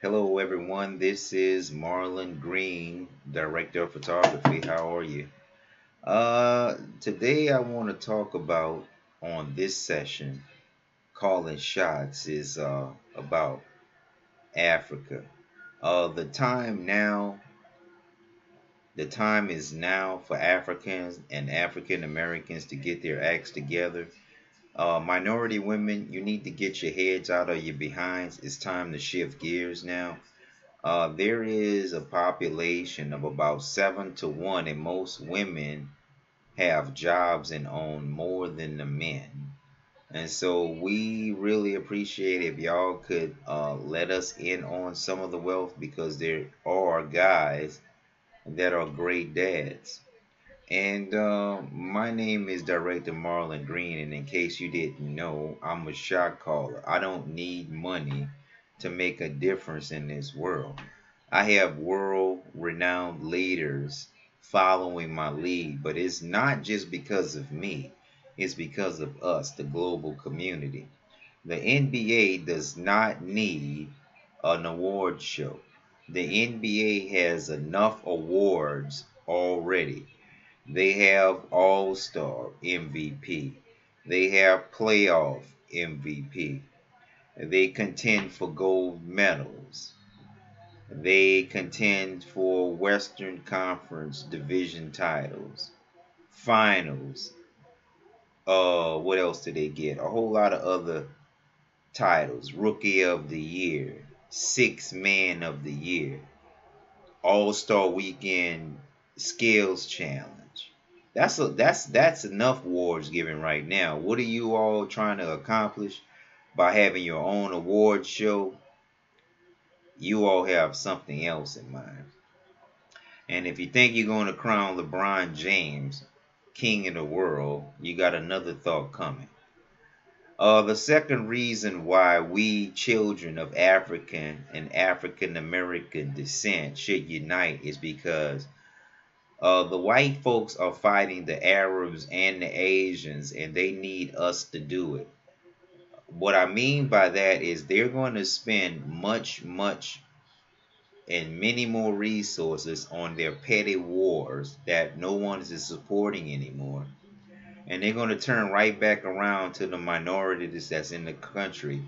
Hello, everyone. This is Marlon Green, Director of Photography. How are you? Today I want to talk about on this session, calling shots is about Africa. The time now, the time is now for Africans and African Americans to get their acts together. Minority women, you need to get your heads out of your behinds. It's time to shift gears now. There is a population of about 7 to 1, and most women have jobs and own more than the men. And so we really appreciate if y'all could let us in on some of the wealth because there are guys that are great dads. And my name is Director Marlon Green, and in case you didn't know, I'm a shot caller. I don't need money to make a difference in this world. I have world renowned leaders following my lead, but it's not just because of me, it's because of us, the global community. The NBA does not need an award show. The NBA has enough awards already. They have All Star MVP. They have Playoff MVP. They contend for gold medals. They contend for Western Conference division titles, finals. What else did they get? A whole lot of other titles. Rookie of the Year, Sixth Man of the Year, All Star Weekend Skills Challenge. That's enough awards given right now. What are you all trying to accomplish by having your own award show? You all have something else in mind. And if you think you're going to crown LeBron James king of the world, you got another thought coming. The second reason why we children of African and African American descent should unite is because the white folks are fighting the Arabs and the Asians, and they need us to do it. What I mean by that is they're going to spend much and many more resources on their petty wars that no one is supporting anymore. And they're going to turn right back around to the minorities that's in the country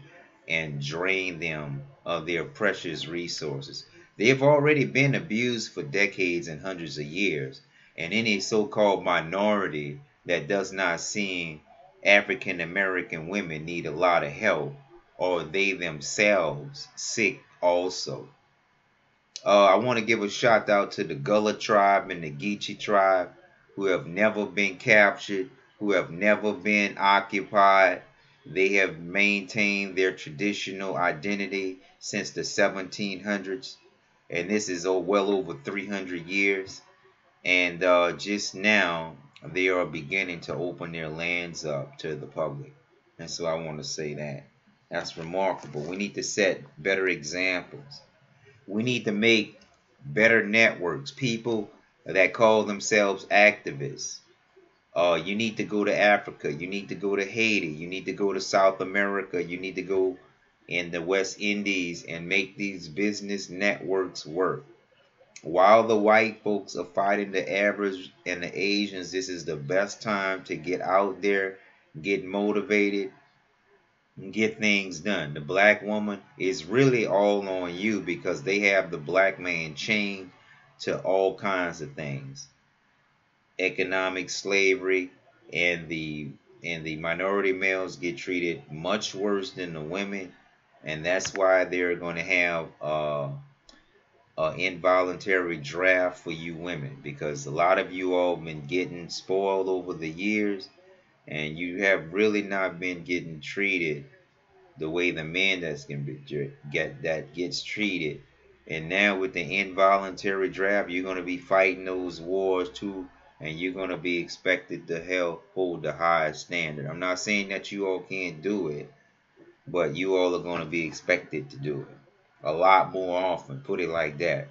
and drain them of their precious resources. They've already been abused for decades and hundreds of years. And any so called minority that does not see African American women need a lot of help, or they themselves sick also. I want to give a shout out to the Gullah tribe and the Geechee tribe who have never been captured, who have never been occupied. They have maintained their traditional identity since the 1700s, and this is well over 300 years. And just now, they are beginning to open their lands up to the public. And so I want to say that. That's remarkable. We need to set better examples. We need to make better networks, people that call themselves activists. You need to go to Africa. You need to go to Haiti. You need to go to South America. You need to go in the West Indies and make these business networks work. While the white folks are fighting the Arabs and the Asians, this is the best time to get out there, get motivated, and get things done. The black woman is really all on you because they have the black man chained to all kinds of things. Economic slavery, and the minority males get treated much worse than the women, and that's why they're going to have involuntary draft for you women, because a lot of you all been getting spoiled over the years, and you have really not been getting treated the way the man that's gonna get that gets treated. And now with the involuntary draft, you're gonna be fighting those wars too, and you're gonna be expected to hold the highest standard. I'm not saying that you all can't do it, but you all are gonna be expected to do it a lot more often. Put it like that.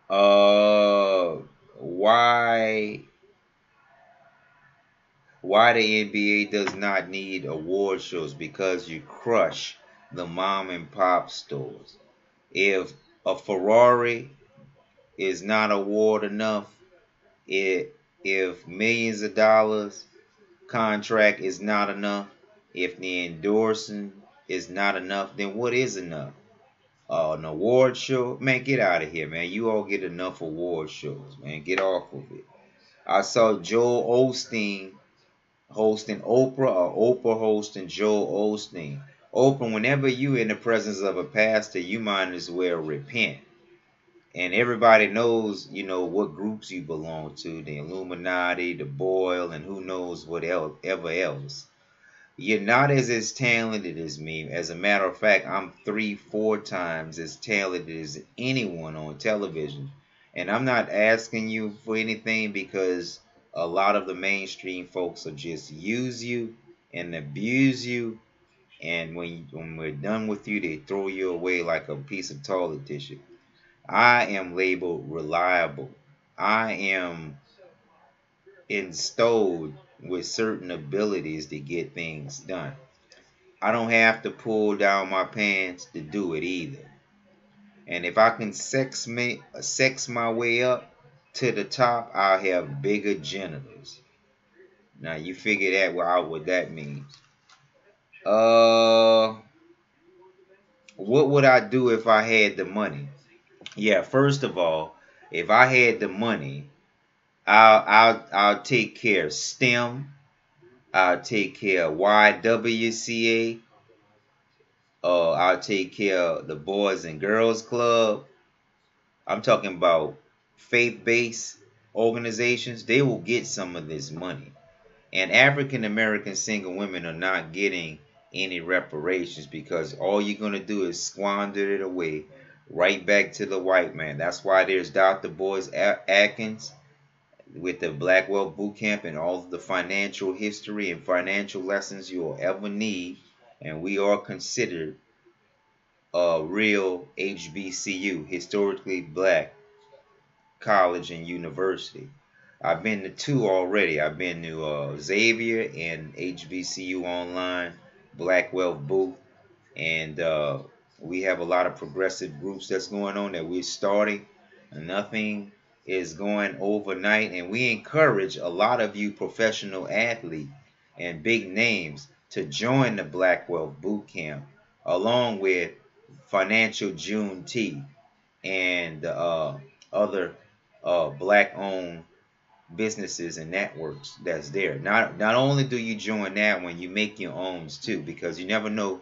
Uh, why why the NBA does not need award shows? Because you crush the mom and pop stores. If a Ferrari is not award enough, if millions of dollars contract is not enough, if the endorsing is not enough, then what is enough? An award show? Man, get out of here, man. You all get enough award shows, man. Get off of it. I saw Joel Osteen hosting Oprah or Oprah hosting Joel Osteen. Oprah, whenever you in the presence of a pastor, you might as well repent. And everybody knows, what groups you belong to, the Illuminati, the Boyle, and who knows what ever else. You're not as talented as me. As a matter of fact, I'm 3, 4 times as talented as anyone on television. And I'm not asking you for anything because a lot of the mainstream folks will just use you and abuse you. And when we're done with you, they throw you away like a piece of toilet tissue. I am labeled reliable. I am installed with certain abilities to get things done. I don't have to pull down my pants to do it either. And if I can sex my way up to the top, I'll have bigger genitals. Now you figure that out what that means. What would I do if I had the money? Yeah, first of all, if I had the money, I'll take care of STEM. I'll take care of YWCA. I'll take care of the Boys and Girls Club. I'm talking about faith-based organizations. They will get some of this money. And African American single women are not getting any reparations because all you're going to do is squander it away right back to the white man. That's why there's Dr. Boyce Atkins with the Black Wealth Boot Camp and all of the financial history and financial lessons you'll ever need. And we are considered a real HBCU, historically black college and university. I've been to 2 already. I've been to Xavier and HBCU Online, Black Wealth Booth, and we have a lot of progressive groups that's going on that we're starting. Nothing is going overnight, and we encourage a lot of you professional athletes and big names to join the Black Wealth Boot Camp, along with Financial Juneteenth and other black-owned businesses and networks that's there. Not only do you join that one, you make your own too, because you never know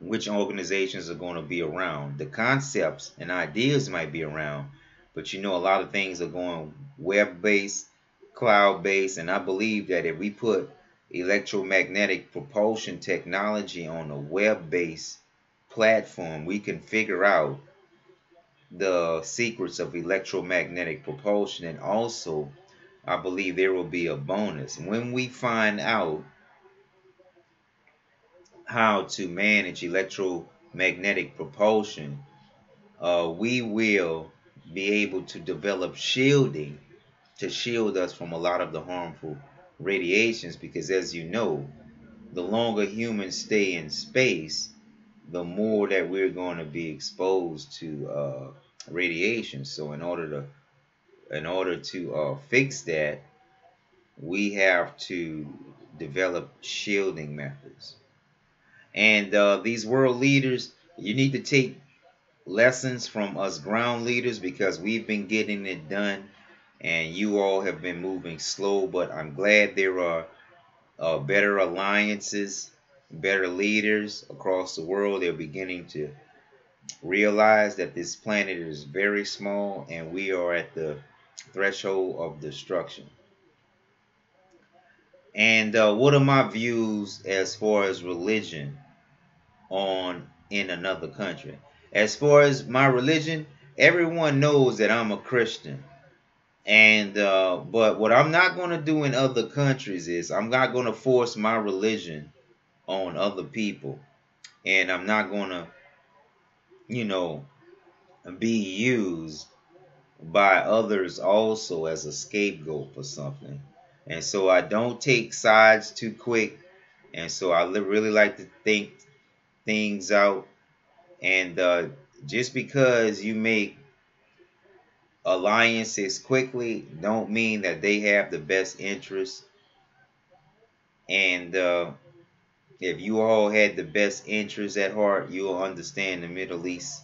which organizations are going to be around. The concepts and ideas might be around, but a lot of things are going web-based, cloud-based, and I believe that if we put electromagnetic propulsion technology on a web-based platform, we can figure out the secrets of electromagnetic propulsion. And also, I believe there will be a bonus when we find out how to manage electromagnetic propulsion. We will be able to develop shielding to shield us from a lot of the harmful radiations, because as you know, the longer humans stay in space, the more that we're going to be exposed to radiation. So in order to fix that, we have to develop shielding methods. And these world leaders, you need to take lessons from us ground leaders, because we've been getting it done and you all have been moving slow. But I'm glad there are better alliances, better leaders across the world. They're beginning to realize that this planet is very small and we are at the threshold of destruction. And what are my views as far as religion in another country? As far as my religion, everyone knows that I'm a Christian. And but what I'm not going to do in other countries is I'm not going to force my religion on other people. And I'm not going to, be used by others also as a scapegoat for something. And so I don't take sides too quick. And so I really like to think things out. And just because you make alliances quickly don't mean that they have the best interests. And if you all had the best interests at heart, you'll understand the Middle East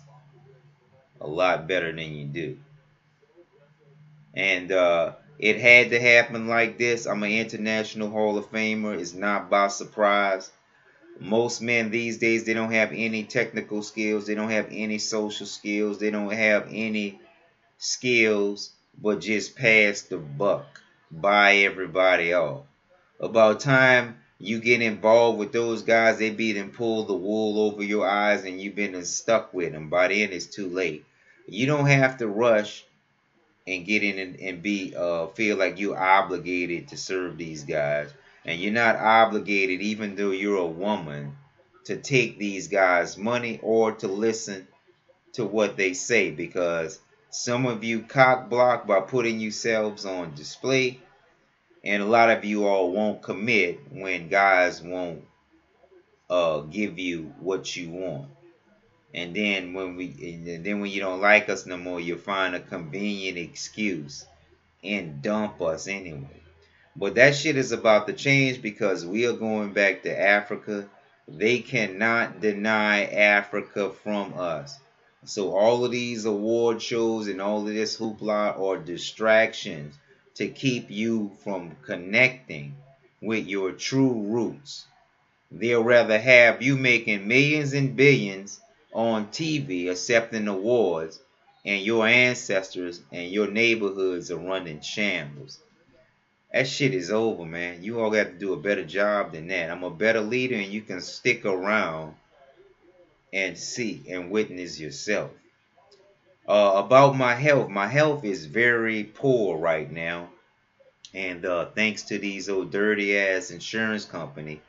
a lot better than you do. And it had to happen like this. I'm an international Hall of Famer. It's not by surprise. Most men these days, they don't have any technical skills. They don't have any social skills. They don't have any skills, but just pass the buck, buy everybody off. About time you get involved with those guys, they be and pull the wool over your eyes, and you've been stuck with them. By then, it's too late. You don't have to rush and get in and be feel like you're obligated to serve these guys, and you're not obligated, even though you're a woman, to take these guys money or to listen to what they say, because some of you cock block by putting yourselves on display, and a lot of you all won't commit when guys won't give you what you want. And then when you don't like us no more, you find a convenient excuse and dump us anyway. But that shit is about to change, because we are going back to Africa. They cannot deny Africa from us. So all of these award shows and all of this hoopla are distractions to keep you from connecting with your true roots. They'll rather have you making millions and billions on TV accepting awards, and your ancestors and your neighborhoods are running shambles. That shit is over, man. You all got to do a better job than that. I'm a better leader, and you can stick around and see and witness yourself. About my health is very poor right now, and thanks to these old dirty ass insurance company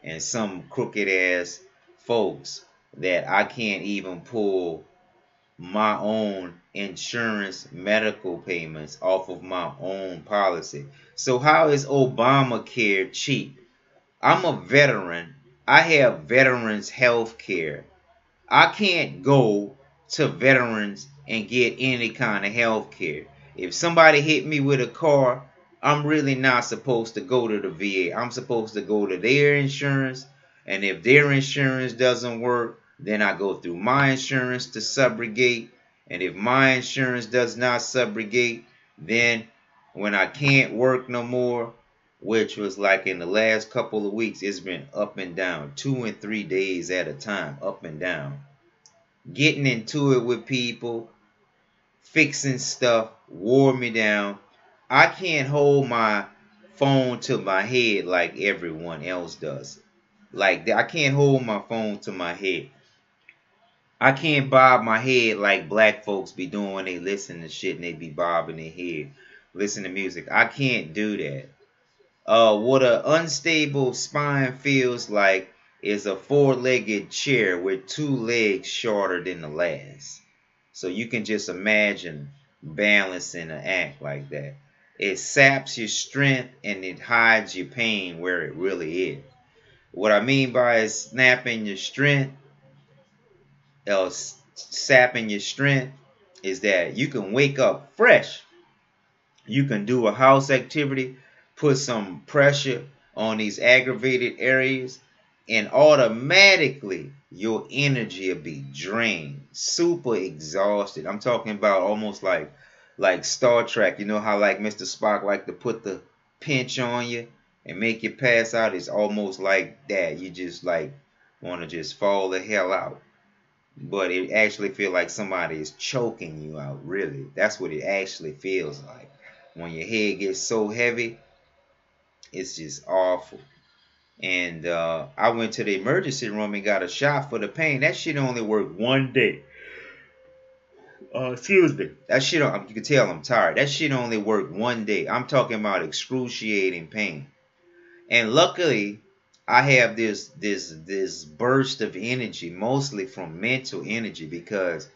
and some crooked ass folks, that I can't even pull my own insurance medical payments off of my own policy. So how is Obamacare cheap? I'm a veteran. I have veterans health care. I can't go to veterans and get any kind of health care. If somebody hit me with a car, I'm really not supposed to go to the VA. I'm supposed to go to their insurance. And if their insurance doesn't work, then I go through my insurance to subrogate. And if my insurance does not subrogate, then when I can't work no more, which was like in the last couple of weeks, it's been up and down, 2 and 3 days at a time, up and down. Getting into it with people, fixing stuff, wore me down. I can't hold my phone to my head like everyone else does. Like, I can't hold my phone to my head. I can't bob my head like black folks be doing when they listen to shit and they be bobbing their head, listen to music. I can't do that. What an unstable spine feels like is a four-legged chair with two legs shorter than the last. So you can just imagine balancing an act like that. It saps your strength and it hides your pain where it really is. What I mean by is snapping your strength, sapping your strength, is that you can wake up fresh. You can do a house activity, put some pressure on these aggravated areas, and automatically your energy will be drained, super exhausted. I'm talking about almost like Star Trek. You know how like Mr. Spock like to put the pinch on you and make you pass out? It's almost like that. You just like want to just fall the hell out. But it actually feels like somebody is choking you out, really. That's what it actually feels like. When your head gets so heavy, it's just awful. And I went to the emergency room and got a shot for the pain. That shit only worked 1 day. Excuse me. That shit, you can tell I'm tired. That shit only worked 1 day. I'm talking about excruciating pain. And luckily, I have this burst of energy, mostly from mental energy, because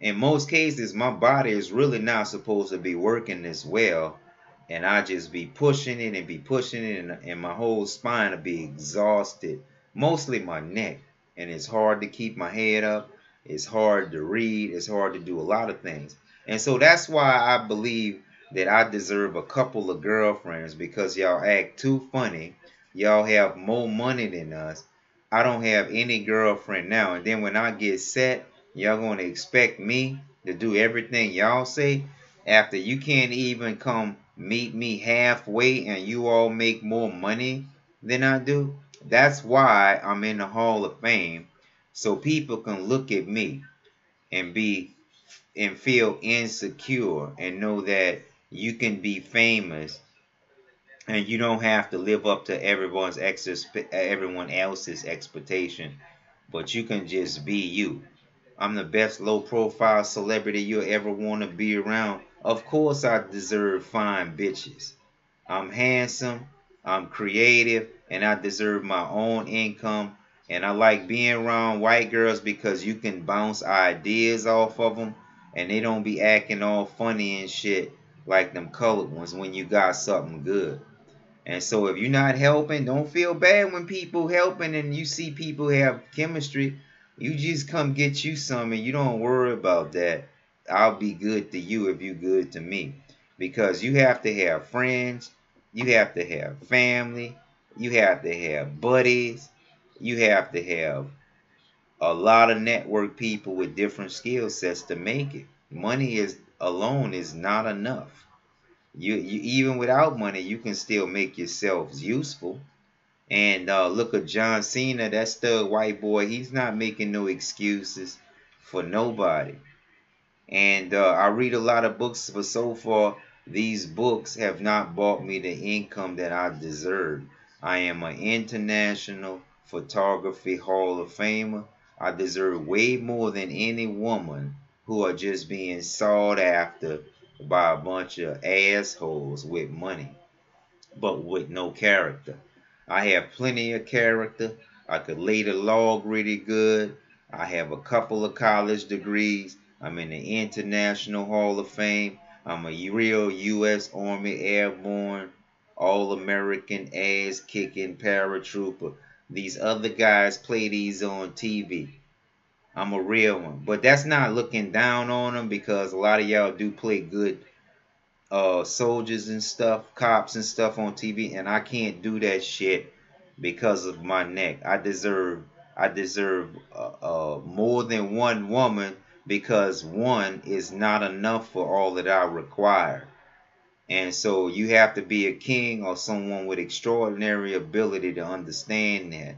in most cases, my body is really not supposed to be working this well. And I just be pushing it and be pushing it, and my whole spine will be exhausted. Mostly my neck. and it's hard to keep my head up. It's hard to read. It's hard to do a lot of things. And so that's why I believe that I deserve a couple of girlfriends, because y'all act too funny. Y'all have more money than us. I don't have any girlfriend now. And then when I get set, y'all going to expect me to do everything y'all say after you can't even come meet me halfway and you all make more money than I do. That's why I'm in the Hall of Fame, so people can look at me and be and feel insecure and know that you can be famous and you don't have to live up to everyone else's expectation, but you can just be you. I'm the best low profile celebrity you'll ever want to be around. Of course I deserve fine bitches. I'm handsome, I'm creative, and I deserve my own income. And I like being around white girls because you can bounce ideas off of them and they don't be acting all funny and shit like them colored ones when you got something good. And so if you're not helping, don't feel bad when people helping and you see people have chemistry. You just come get you some and you don't worry about that. I'll be good to you if you good to me. Because you have to have friends, you have to have family, you have to have buddies, you have to have a lot of network people with different skill sets to make it. Money is alone is not enough. You even without money, you can still make yourselves useful. And look at John Cena, that stud white boy. He's not making no excuses for nobody. And I read a lot of books, but so far these books have not bought me the income that I deserve. I am an international photography Hall of Famer. I deserve way more than any woman who are just being sought after by a bunch of assholes with money but with no character. I have plenty of character. I could lay the log really good. I have a couple of college degrees. I'm in the International Hall of Fame. I'm a real U.S. Army Airborne, All-American ass-kicking paratrooper. These other guys play these on TV. I'm a real one. But that's not looking down on them, because a lot of y'all do play good soldiers and stuff, cops and stuff on TV, and I can't do that shit because of my neck. I deserve more than one woman, because one is not enough for all that I require. And so you have to be a king or someone with extraordinary ability to understand that.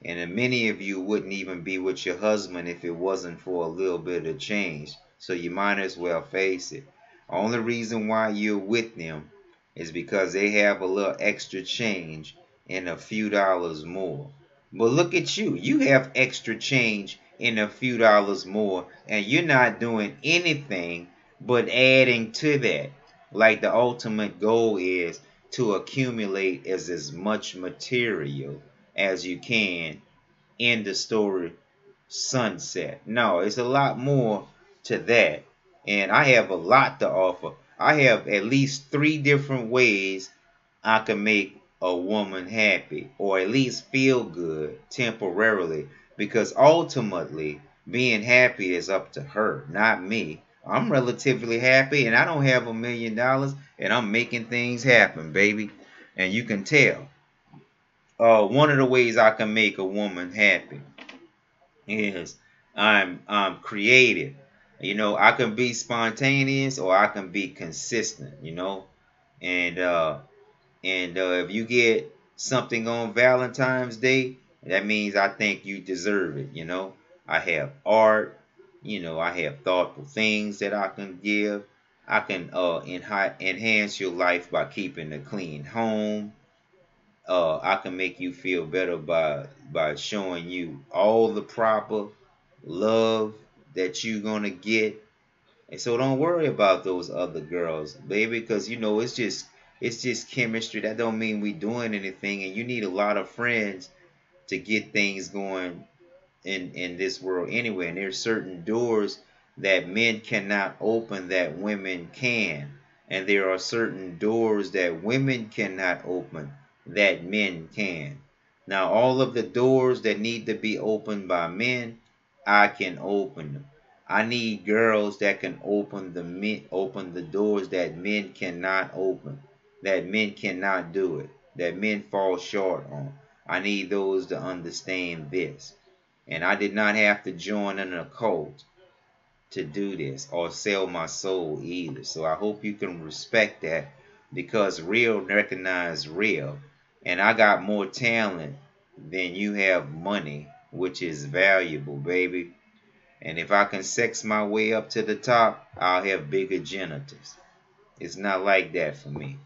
And then many of you wouldn't even be with your husband if it wasn't for a little bit of change. So you might as well face it. Only reason why you're with them is because they have a little extra change and a few dollars more. But look at you. You have extra change and a few dollars more, and you're not doing anything but adding to that. Like the ultimate goal is to accumulate as much material as you can in the story sunset. No, it's a lot more to that. And I have a lot to offer. I have at least 3 different ways I can make a woman happy, or at least feel good temporarily, because ultimately being happy is up to her, not me. I'm relatively happy and I don't have $1 million and I'm making things happen, baby. And you can tell. One of the ways I can make a woman happy is I'm creative. I can be spontaneous or I can be consistent. And if you get something on Valentine's Day, that means I think you deserve it. I have art, I have thoughtful things that I can give. I can enhance your life by keeping a clean home. I can make you feel better by showing you all the proper love that you're gonna get. And so don't worry about those other girls, baby, because it's just chemistry. That don't mean we doing anything, and you need a lot of friends to get things going in this world anyway. And there's certain doors that men cannot open that women can, and there are certain doors that women cannot open that men can. Now, all of the doors that need to be opened by men, I can open them. I need girls that can open the doors that men cannot open, that men cannot do it, that men fall short on. I need those to understand this. And I did not have to join an occult to do this or sell my soul either. So I hope you can respect that, because real recognize real. And I got more talent than you have money, which is valuable, baby. And if I can sex my way up to the top, I'll have bigger genitals. It's not like that for me.